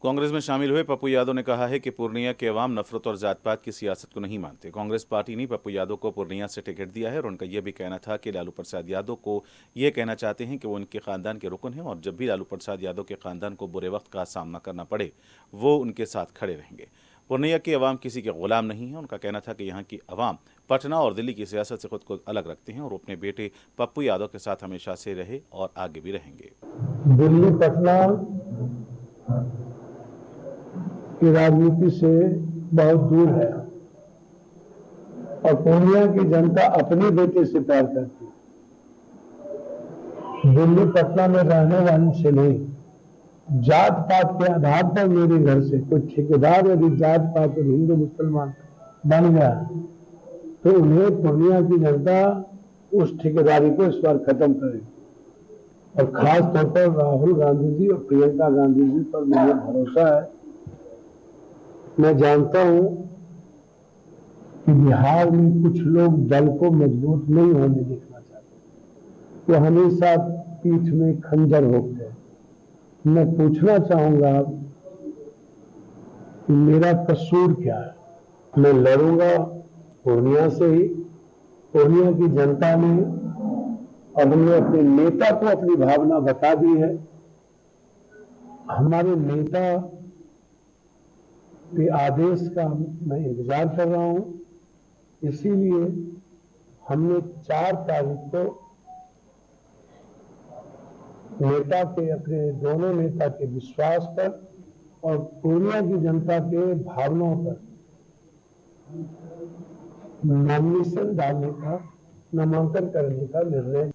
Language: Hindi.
कांग्रेस में शामिल हुए पप्पू यादव ने कहा है कि पूर्णिया के अवाम नफरत और जात पात की सियासत को नहीं मानते। कांग्रेस पार्टी ने पप्पू यादव को पूर्णिया से टिकट दिया है और उनका यह भी कहना था कि लालू प्रसाद यादव को यह कहना चाहते हैं कि वो उनके खानदान के रुकन हैं और जब भी लालू प्रसाद यादव के खानदान को बुरे वक्त का सामना करना पड़े वो उनके साथ खड़े रहेंगे। पूर्णिया की अवाम किसी के गुलाम नहीं है। उनका कहना था कि यहाँ की अवाम पटना और दिल्ली की सियासत से खुद को अलग रखते हैं और अपने बेटे पप्पू यादव के साथ हमेशा से रहे और आगे भी रहेंगे। दिल्ली पटना की राजनीति से बहुत दूर है और पूर्णिया की जनता अपने बेटे से प्यार करती है। दिल्ली पटना में रहने वालों से नहीं, जात पात के आधार पर मेरे घर से कोई ठेकेदार यदि जात पात और हिंदू मुसलमान बन गया तो उन्हें पूर्णिया की जनता उस ठेकेदारी को इस बार खत्म करेगी। और खास तौर पर राहुल गांधी जी और प्रियंका गांधी जी पर मुझे भरोसा है। मैं जानता हूं कि बिहार में कुछ लोग दल को मजबूत नहीं होने देखना चाहते, वो हमेशा पीठ में खंजर होते हैं। मैं पूछना चाहूंगा कि मेरा कसूर क्या है। मैं लड़ूंगा पूर्णिया से ही। पूर्णिया की जनता ने और हमने अपने नेता को अपनी भावना बता दी है। हमारे नेता के आदेश का मैं इंतजार कर रहा हूं। इसीलिए हमने 4 तारीख को नेता के अपने दोनों नेता के विश्वास पर और पूर्णिया की जनता के भावनाओं पर नॉमिनेशन डालने का, नामांकन करने का निर्णय